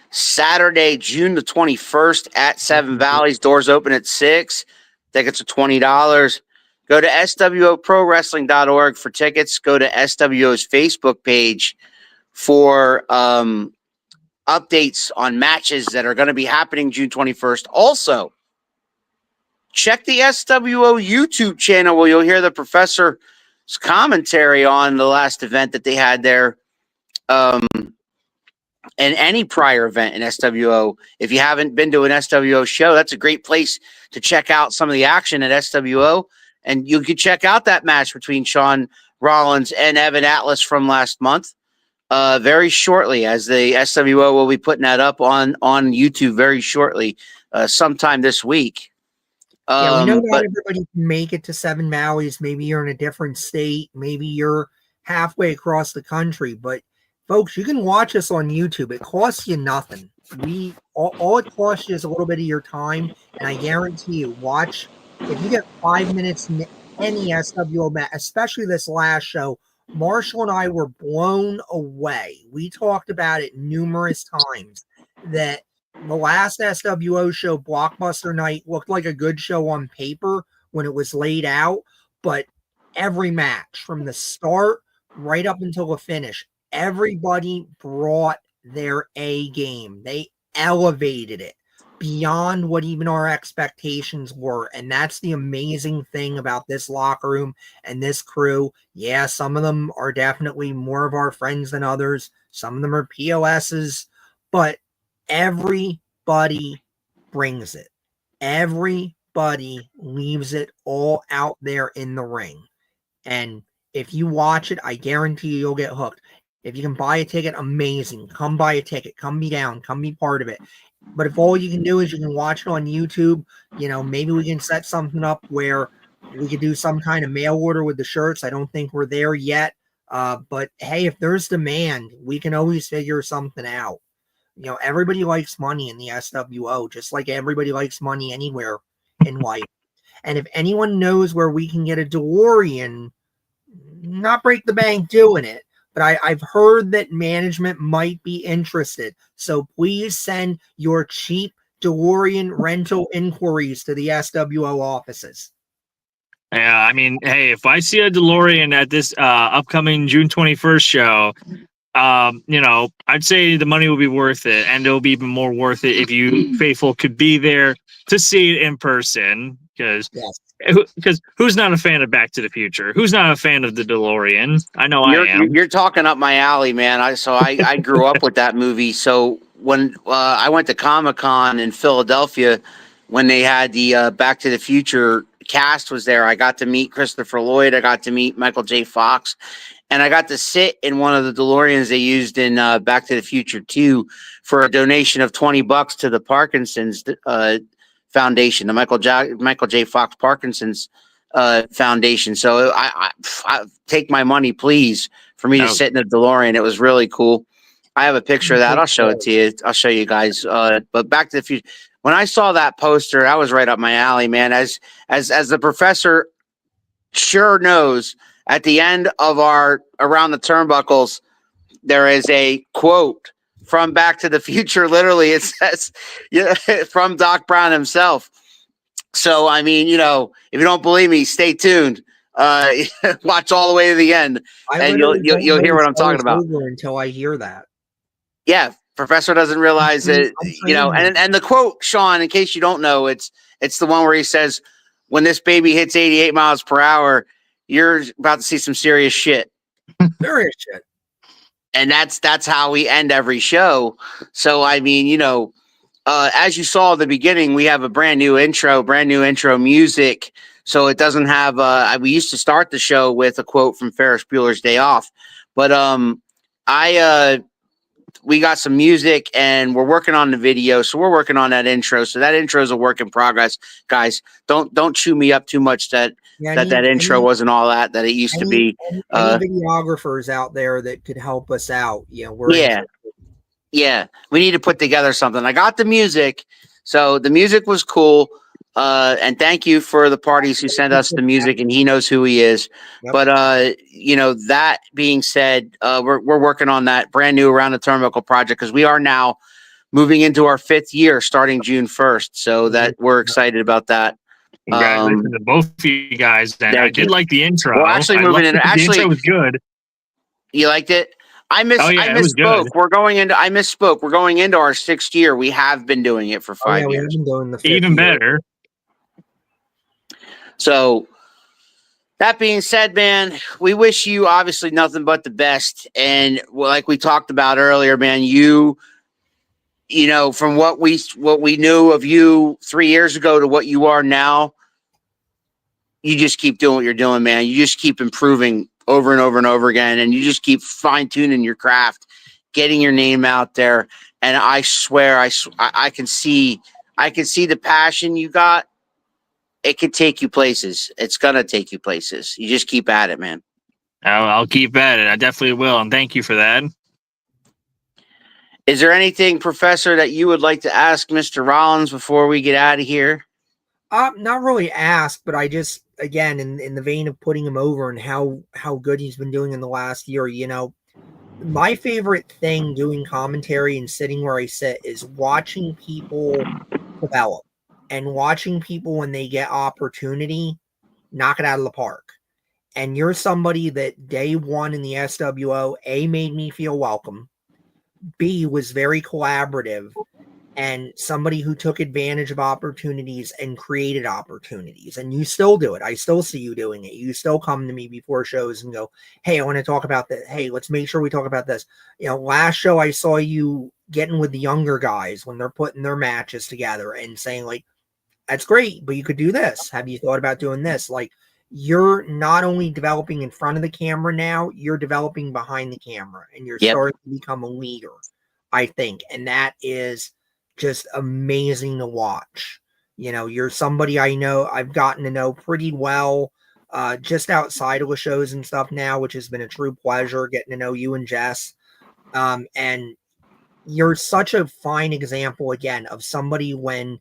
S2: Saturday, June the 21st at Seven Valleys. Doors open at 6. Tickets are $20. Go to SWOProWrestling.org for tickets. Go to SWO's Facebook page for updates on matches that are going to be happening June 21st. Also, check the SWO YouTube channel where you'll hear the professor's commentary on the last event that they had there. And any prior event in SWO. If you haven't been to an SWO show, that's a great place to check out some of the action at SWO. And you can check out that match between Shawn Rollins and Evan Atlas from last month very shortly, as the SWO will be putting that up on YouTube very shortly, sometime this week.
S4: Yeah, we know not everybody can make it to Seven Valleys. Maybe you're in a different state. Maybe you're halfway across the country. But folks, you can watch us on YouTube. It costs you nothing. All it costs you is a little bit of your time, and I guarantee you, watch. If you get 5 minutes in any SWO match, especially this last show, Marshall and I were blown away. We talked about it numerous times that the last SWO show, Blockbuster Night, looked like a good show on paper when it was laid out, but every match from the start right up until the finish, everybody brought their A game. They elevated it beyond what even our expectations were. And that's the amazing thing about this locker room and this crew. Yeah, some of them are definitely more of our friends than others. Some of them are POSs, but everybody brings it. Everybody leaves it all out there in the ring. And if you watch it, I guarantee you'll get hooked. If you can buy a ticket, amazing. Come buy a ticket. Come be down. Come be part of it. But if all you can do is you can watch it on YouTube, you know, maybe we can set something up where we could do some kind of mail order with the shirts. I don't think we're there yet. But hey, if there's demand, we can always figure something out. You know, everybody likes money in the SWO, just like everybody likes money anywhere in life. And if anyone knows where we can get a DeLorean, not break the bank doing it, but I've heard that management might be interested. So please send your cheap DeLorean rental inquiries to the SWO offices.
S3: Yeah, I mean, hey, if I see a DeLorean at this upcoming June 21st show, you know, I'd say the money will be worth it, and it'll be even more worth it if you faithful could be there to see it in person. Because who's not a fan of Back to the Future? Who's not a fan of the DeLorean? I know I am.
S2: You're talking up my alley, man. I grew up with that movie. So when I went to Comic-Con in Philadelphia, when they had the Back to the Future cast was there, I got to meet Christopher Lloyd. I got to meet Michael J. Fox. And I got to sit in one of the DeLoreans they used in Back to the Future 2 for a donation of $20 to the Parkinson's Foundation, the Michael J. Fox Parkinson's Foundation. So I take my money, please, for me to sit in the DeLorean. It was really cool. I have a picture of that. I'll show it to you. I'll show you guys. But Back to the Future. When I saw that poster, that was right up my alley, man. As the professor sure knows, at the end of our Around the Turnbuckles, there is a quote from Back to the Future. Literally, it says, from Doc Brown himself. So, I mean, you know, if you don't believe me, stay tuned. Watch all the way to the end, and you'll hear what I'm talking about.
S4: Until I hear that.
S2: Yeah, Professor doesn't realize that, you know, and the quote, Shawn, in case you don't know, it's the one where he says, when this baby hits 88 miles per hour, you're about to see some serious shit.
S4: Serious shit.
S2: And that's how we end every show. So, I mean, you know, as you saw at the beginning, we have a brand new intro music. So it doesn't have, we used to start the show with a quote from Ferris Bueller's Day Off. But we got some music and we're working on the video. So we're working on that intro. So that intro is a work in progress, guys. Don't chew me up too much that intro wasn't all that it used to be.
S4: Any videographers out there that could help us out, we're
S2: interested. Yeah, we need to put together something. I got the music, so the music was cool. And thank you for the parties who sent us the music, and he knows who he is. Yep. But that being said, we're working on that brand new Around the Turnbuckle project because we are now moving into our 5th year, starting June 1st. So that we're excited about that.
S3: Congratulations to both of you guys. And I did like the intro.
S2: Well, actually, moving in. Actually,
S3: the intro was good.
S2: You liked it? I misspoke. I misspoke. We're going into our 6th year. We have been doing it for 5 years.
S4: We have been doing the 5th
S3: Even better.
S2: So that being said, man, we wish you obviously nothing but the best. And like we talked about earlier, man, you from what we knew of you 3 years ago to what you are now, you just keep doing what you're doing, man. You just keep improving over and over and over again. And you just keep fine tuning your craft, getting your name out there. And I swear, I can see the passion you got. It could take you places. It's going to take you places. You just keep at it, man.
S3: I'll keep at it. I definitely will. And thank you for that.
S2: Is there anything, Professor, that you would like to ask Mr. Rollins before we get out of here?
S4: Not really ask, but I just, again, in the vein of putting him over and how good he's been doing in the last year, my favorite thing doing commentary and sitting where I sit is watching people develop and watching people when they get opportunity, knock it out of the park. And you're somebody that day one in the SWO, A, made me feel welcome, B, was very collaborative, and somebody who took advantage of opportunities and created opportunities. And you still do it. I still see you doing it. You still come to me before shows and go, hey, I want to talk about that. Hey, let's make sure we talk about this. Last show I saw you getting with the younger guys when they're putting their matches together and saying, like, that's great, but you could do this. Have you thought about doing this? Like, you're not only developing in front of the camera now, you're developing behind the camera, and you're starting to become a leader, I think. And that is just amazing to watch. You're somebody I know I've gotten to know pretty well, just outside of the shows and stuff now, which has been a true pleasure getting to know you and Jess. And you're such a fine example, again, of somebody when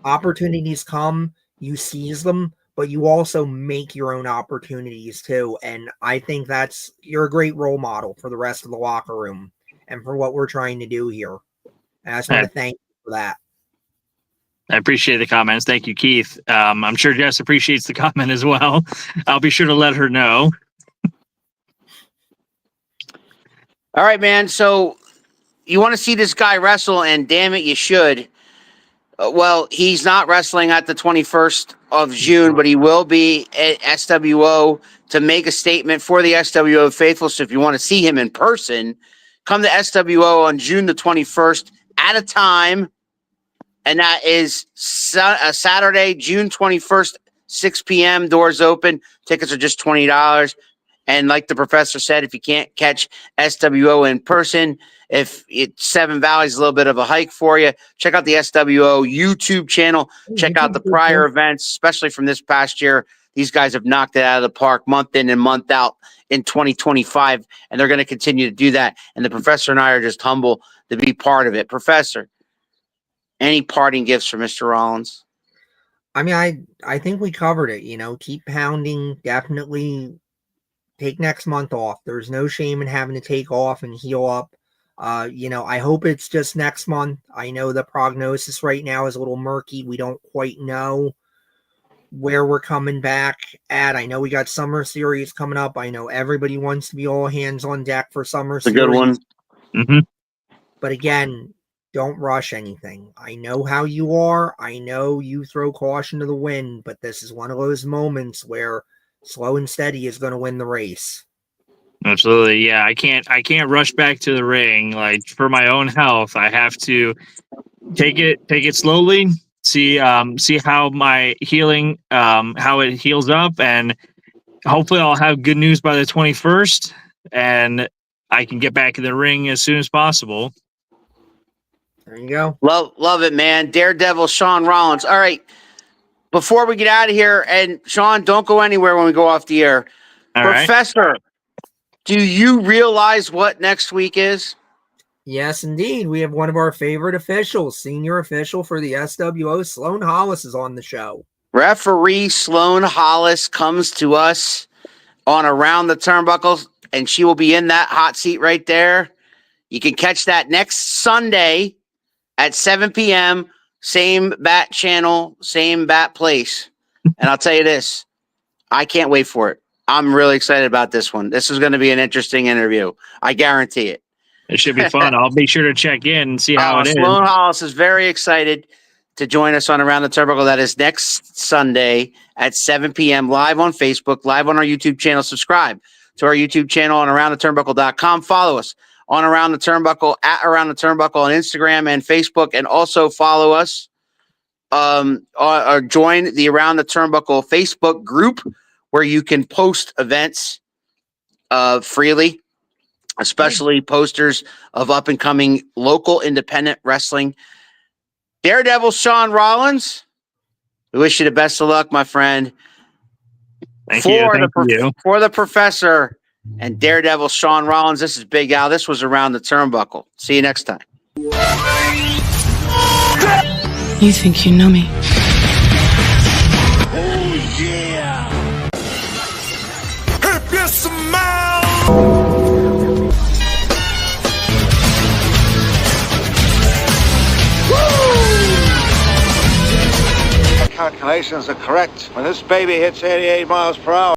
S4: opportunities come, you seize them, but you also make your own opportunities too. And I think you're a great role model for the rest of the locker room and for what we're trying to do here. And I just want to thank you for that.
S3: I appreciate the comments. Thank you, Keith. I'm sure Jess appreciates the comment as well. I'll be sure to let her know.
S2: All right, man. So you want to see this guy wrestle, and damn it, you should. Well, he's not wrestling at the 21st of June, but he will be at SWO to make a statement for the SWO faithful. So if you want to see him in person, come to SWO on June the 21st at a time. And that is Saturday, June 21st, 6 p.m. Doors open. Tickets are just $20. And like the professor said, if you can't catch SWO in person, if Seven Valley is a little bit of a hike for you, check out the SWO YouTube channel. Check out the prior events, especially from this past year. These guys have knocked it out of the park month in and month out in 2025, and they're going to continue to do that. And the professor and I are just humble to be part of it. Professor, any parting gifts for Mr. Rollins?
S4: I mean, I think we covered it. Keep pounding. Definitely take next month off. There's no shame in having to take off and heal up. I hope it's just next month. I know the prognosis right now is a little murky. We don't quite know where we're coming back at. I know we got Summer Series coming up. I know everybody wants to be all hands on deck for Summer Series.
S2: A good one.
S3: Mm-hmm.
S4: But again, don't rush anything. I know how you are. I know you throw caution to the wind, but this is one of those moments where slow and steady is going to win the race.
S3: Absolutely. Yeah. I can't rush back to the ring. Like, for my own health, I have to take it slowly, see how my healing, how it heals up. And hopefully I'll have good news by the 21st. And I can get back in the ring as soon as possible.
S4: There you go.
S2: Love it, man. Daredevil, Shawn Rollins. All right. Before we get out of here, and Shawn, don't go anywhere when we go off the air.
S3: All right.
S2: Professor, do you realize what next week is?
S4: Yes, indeed. We have one of our favorite officials, senior official for the SWO, Sloan Hollis, is on the show.
S2: Referee Sloan Hollis comes to us on Around the Turnbuckles, and she will be in that hot seat right there. You can catch that next Sunday at 7 p.m., same bat channel, same bat place. And I'll tell you this, I can't wait for it. I'm really excited about this one. This is going to be an interesting interview. I guarantee it.
S3: It should be fun. I'll be sure to check in and see how it is.
S2: Sloan Hollis is very excited to join us on Around the Turnbuckle. That is next Sunday at 7 p.m. live on Facebook, live on our YouTube channel. Subscribe to our YouTube channel on AroundTheTurnbuckle.com. Follow us on Around the Turnbuckle at Around the Turnbuckle on Instagram and Facebook, and also follow us or join the Around the Turnbuckle Facebook group where you can post events freely, especially posters of up and coming local independent wrestling. Daredevil Shawn Rollins, we wish you the best of luck, my friend.
S3: Thank you.
S2: For the Professor and Daredevil Shawn Rollins, this is Big Al. This was Around the Turnbuckle. See you next time.
S5: You think you know me?
S6: Calculations are correct. When this baby hits 88 miles per hour,